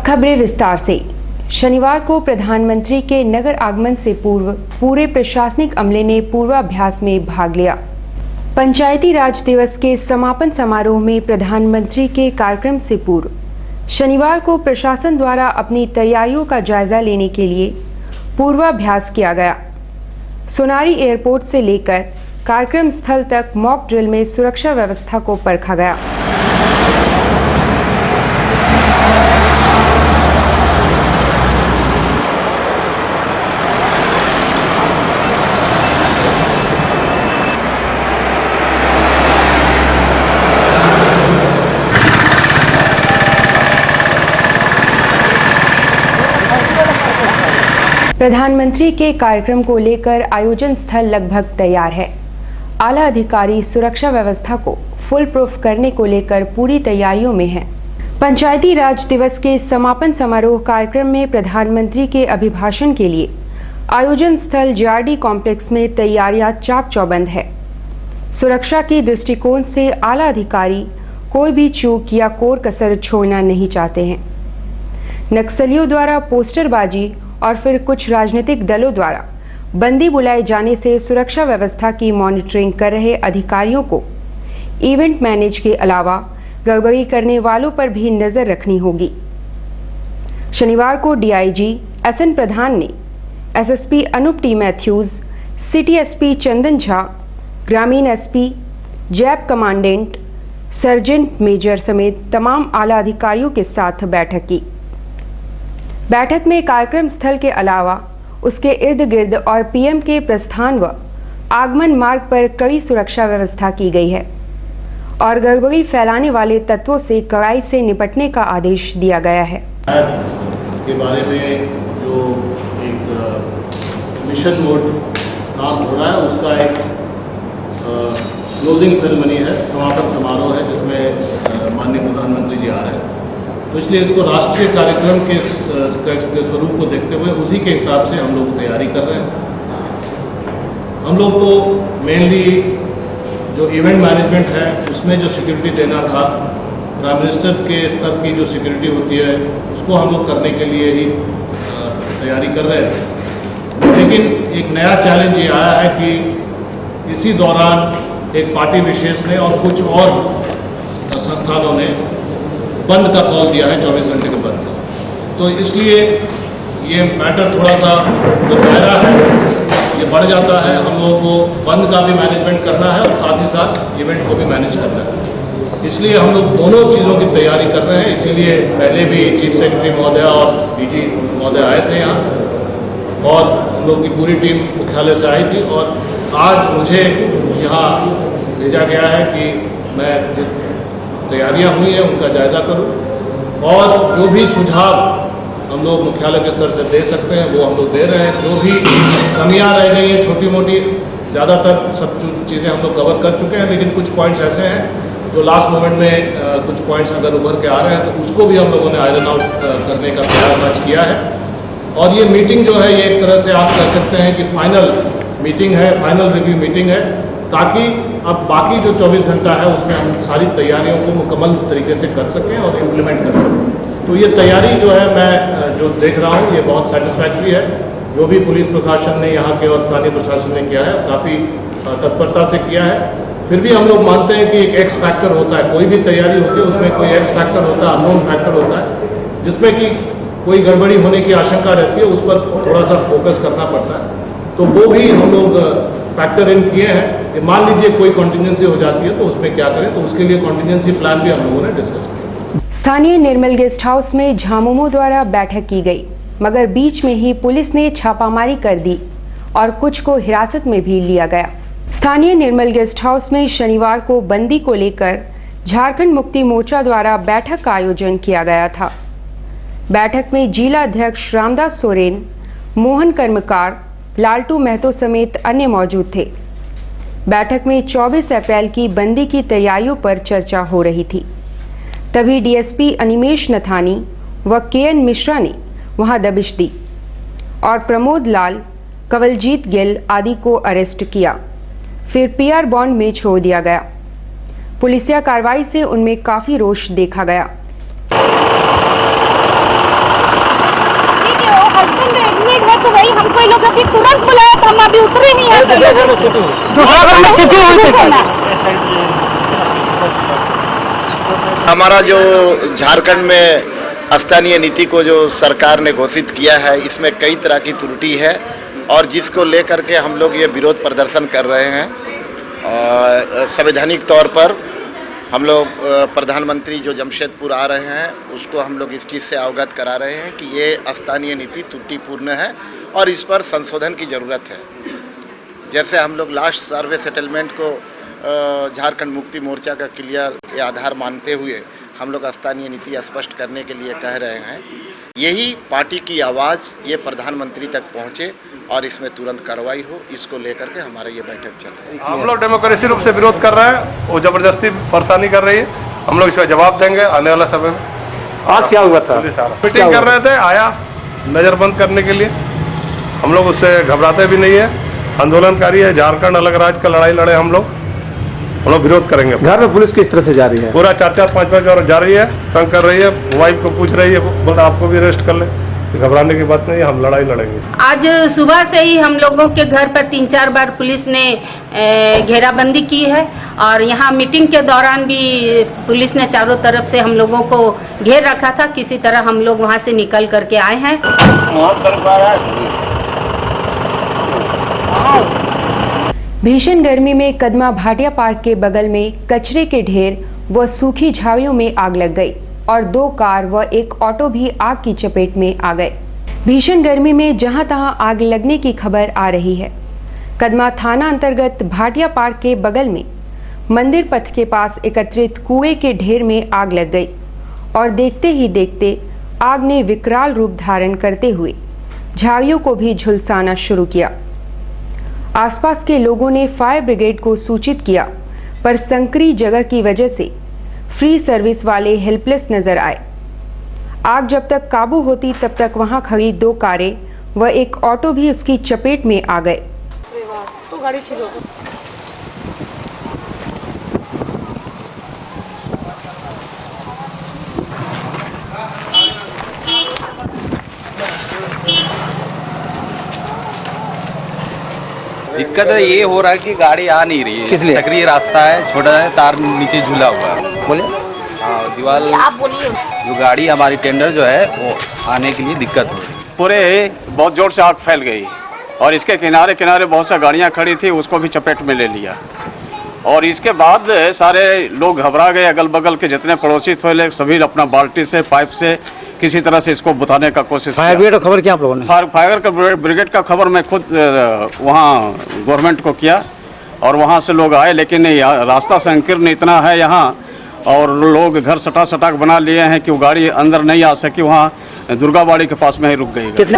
खबरें विस्तार से। शनिवार को प्रधानमंत्री के नगर आगमन से पूर्व पूरे प्रशासनिक अमले ने पूर्वाभ्यास में भाग लिया। पंचायती राज दिवस के समापन समारोह में प्रधानमंत्री के कार्यक्रम से पूर्व शनिवार को प्रशासन द्वारा अपनी तैयारियों का जायजा लेने के लिए पूर्वाभ्यास किया गया। सोनारी एयरपोर्ट से लेकर कार्यक्रम स्थल तक मॉक ड्रिल में सुरक्षा व्यवस्था को परखा गया। प्रधानमंत्री के कार्यक्रम को लेकर आयोजन स्थल लगभग तैयार है। आला अधिकारी सुरक्षा व्यवस्था को फुल प्रूफ करने को लेकर पूरी तैयारियों में हैं। पंचायती राज दिवस के समापन समारोह कार्यक्रम में प्रधानमंत्री के अभिभाषण के लिए आयोजन स्थल JRD कॉम्प्लेक्स में तैयारियां चाक चौबंद है। सुरक्षा के दृष्टिकोण से आला अधिकारी कोई भी चूक या कोर कसर छोड़ना नहीं चाहते हैं। नक्सलियों द्वारा पोस्टरबाजी और फिर कुछ राजनीतिक दलों द्वारा बंदी बुलाए जाने से सुरक्षा व्यवस्था की मॉनिटरिंग कर रहे अधिकारियों को इवेंट मैनेज के अलावा गड़बड़ी करने वालों पर भी नजर रखनी होगी। शनिवार को DIG SN प्रधान ने SSP Anoop T Mathews, city SP Chandan Jha, ग्रामीण SP, JAP commandant, sergeant major समेत तमाम आला अधिकारियों के साथ बैठक की। बैठक में कार्यक्रम स्थल के अलावा उसके इर्द गिर्द और PM के प्रस्थान व आगमन मार्ग पर कड़ी सुरक्षा व्यवस्था की गई है और गड़बड़ी फैलाने वाले तत्वों से कड़ाई से निपटने का आदेश दिया गया है। के बारे में जो एक मिशन मोड काम हो रहा है उसका एक क्लोजिंग सेरेमनी है, समापन समारोह है जिसमें माननीय प्रधानमंत्री जी आ रहे हैं। तो इसलिए इसको राष्ट्रीय कार्यक्रम के स्वरूप को देखते हुए उसी के हिसाब से हम लोग तैयारी कर रहे हैं। हम लोग को मेनली जो इवेंट मैनेजमेंट है उसमें जो सिक्योरिटी देना था, प्राइम मिनिस्टर के स्तर की जो सिक्योरिटी होती है उसको हम लोग करने के लिए ही तैयारी कर रहे हैं। लेकिन एक नया चैलेंज ये आया है कि इसी दौरान एक पार्टी विशेष ने और कुछ और संस्थानों ने बंद का कॉल दिया है, 24 घंटे के बंद। तो इसलिए ये मैटर थोड़ा सा जो दायरा है ये बढ़ जाता है। हम लोगों को बंद का भी मैनेजमेंट करना है और साथ ही साथ इवेंट को भी मैनेज करना है। इसलिए हम लोग दोनों चीज़ों की तैयारी कर रहे हैं। इसीलिए पहले भी चीफ सेक्रेटरी महोदय और DG महोदय आए थे यहाँ और हम लोग की पूरी टीम मुख्यालय से आई थी और आज मुझे यहाँ भेजा गया है कि मैं तैयारियां हुई हैं उनका जायजा करूं और जो भी सुझाव हम लोग मुख्यालय के स्तर से दे सकते हैं वो हम लोग दे रहे हैं। जो भी कमियां रह गई हैं छोटी मोटी, ज़्यादातर सब चीज़ें हम लोग कवर कर चुके हैं, लेकिन कुछ पॉइंट्स ऐसे हैं जो लास्ट मोमेंट में कुछ पॉइंट्स अगर उभर के आ रहे हैं तो उसको भी हम लोगों ने आयरन आउट करने का प्रयास आज किया है। और ये मीटिंग जो है ये एक तरह से आप कह सकते हैं कि फाइनल मीटिंग है, फाइनल रिव्यू मीटिंग है, ताकि अब बाकी जो 24 घंटा है उसमें हम सारी तैयारियों को मुकम्मल तरीके से कर सकें और इम्प्लीमेंट कर सकें। तो ये तैयारी जो है मैं जो देख रहा हूँ ये बहुत सेटिस्फैक्ट्री है। जो भी पुलिस प्रशासन ने यहाँ के और स्थानीय प्रशासन ने किया है काफ़ी तत्परता से किया है। फिर भी हम लोग मानते हैं कि एक एक्स फैक्टर होता है, कोई भी तैयारी होती है उसमें कोई एक्स फैक्टर होता है, अननोन फैक्टर होता है, जिसमें कि कोई गड़बड़ी होने की आशंका रहती है, उस पर थोड़ा सा फोकस करना पड़ता है। तो वो भी हम लोग फैक्टर इन किए हैं कि मान लीजिए कोई कॉन्टिजेंसी हो जाती है तो उसमें क्या करें, तो उसके लिए कॉन्टिजेंसी प्लान भी हम लोगों ने डिस्कस किया। स्थानीय निर्मल गेस्ट हाउस में झामुमो द्वारा बैठक की गई, मगर बीच में ही पुलिस ने छापामारी कर दी और कुछ को हिरासत में भी लिया गया। स्थानीय निर्मल गेस्ट हाउस में शनिवार को बंदी को लेकर झारखंड मुक्ति मोर्चा द्वारा बैठक का आयोजन किया गया था। बैठक में जिला अध्यक्ष रामदास सोरेन, मोहन कर्मकार, लालटू महतो समेत अन्य मौजूद थे। बैठक में 24 अप्रैल की बंदी की तैयारियों पर चर्चा हो रही थी। तभी DSP अनिमेश नथानी व KN मिश्रा ने वहां दबिश दी और प्रमोद लाल, कवलजीत गिल आदि को अरेस्ट किया, फिर PR बॉन्ड में छोड़ दिया गया। पुलिसिया कार्रवाई से उनमें काफी रोष देखा गया। कोई लोग अभी तुरंत बुलाया तो हम अभी उतरे नहीं है। दूसरा घर में छिपी हुई थी। हमारा जो झारखंड में स्थानीय नीति को जो सरकार ने घोषित किया है, इसमें कई तरह की त्रुटि है और जिसको लेकर के हम लोग ये विरोध प्रदर्शन कर रहे हैं। संवैधानिक तौर पर हम लोग प्रधानमंत्री जो जमशेदपुर आ रहे हैं उसको हम लोग इस चीज़ से अवगत करा रहे हैं कि ये स्थानीय नीति त्रुटिपूर्ण है और इस पर संशोधन की जरूरत है। जैसे हम लोग लास्ट सर्वे सेटलमेंट को झारखंड मुक्ति मोर्चा का क्लियर के आधार मानते हुए हम लोग स्थानीय नीति स्पष्ट करने के लिए कह रहे हैं। यही पार्टी की आवाज़ ये प्रधानमंत्री तक पहुंचे और इसमें तुरंत कार्रवाई हो, इसको लेकर के हमारा ये बैठक चल रही है। हम लोग डेमोक्रेसी रूप से विरोध कर रहे हैं, वो जबरदस्ती परेशानी कर रही है। हम लोग इसका जवाब देंगे आने वाला समय में। आज क्या हुआ था? मीटिंग कर रहे थे, आया नजरबंद करने के लिए। हम लोग उससे घबराते भी नहीं है। आंदोलनकारी है, झारखंड अलग राज्य का लड़ाई लड़े हम लोग विरोध करेंगे। घर में पुलिस किस तरह से जा रही है? पूरा 4-5 और जा रही है, तंग कर रही है, वाइफ को पूछ रही है, बोला आपको भी अरेस्ट कर ले। घबराने की बात नहीं, हम लड़ाई लड़ेंगे। आज सुबह से ही हम लोगों के घर पर 3-4 बार पुलिस ने घेराबंदी की है और यहाँ मीटिंग के दौरान भी पुलिस ने चारों तरफ से हम लोगों को घेर रखा था। किसी तरह हम लोग वहाँ से निकल करके आए हैं। भीषण गर्मी में कदमा भाटिया पार्क के बगल में कचरे के ढेर व सूखी झाड़ियों में आग लग गई और 2 कार व एक ऑटो भी आग की चपेट में आ गए। भीषण गर्मी में जहां तहां आग लगने की खबर आ रही है। कदमा थाना अंतर्गत भाटिया पार्क के बगल में मंदिर पथ के पास एकत्रित कुएं के ढेर में आग लग गई और देखते ही देखते आग ने विकराल रूप धारण करते हुए झाड़ियों को भी झुलसाना शुरू किया। आसपास के लोगों ने फायर ब्रिगेड को सूचित किया, पर संकरी जगह की वजह से फ्री सर्विस वाले हेल्पलेस नजर आए। आग जब तक काबू होती तब तक वहां खड़ी 2 कारें व एक ऑटो भी उसकी चपेट में आ गए। तो गाड़ी छिलो। दिक्कत ये हो रहा है कि गाड़ी आ नहीं रही है। किस लिए? सक्रिय रास्ता है, छोटा है, तार नीचे झूला हुआ है। बोले हाँ, दीवार आप बोलिए। जो गाड़ी हमारी टेंडर जो है वो आने के लिए दिक्कत हो रही है। पूरे बहुत जोर से आग फैल गई और इसके किनारे किनारे बहुत सा गाड़ियां खड़ी थी, उसको भी चपेट में ले लिया और इसके बाद सारे लोग घबरा गए। अगल बगल के जितने पड़ोसी थे सभी अपना बाल्टी से पाइप से किसी तरह से इसको बुझाने का कोशिश किया। फायर ब्रिगेड को खबर किया आप लोगों ने? फायर ब्रिगेड का खबर मैं खुद वहाँ गवर्नमेंट को किया और वहाँ से लोग आए, लेकिन रास्ता संकीर्ण इतना है यहाँ और लोग घर सटाक बना लिए हैं कि वो गाड़ी अंदर नहीं आ सकी। वहाँ दुर्गाबाड़ी के पास में ही रुक गई। कितने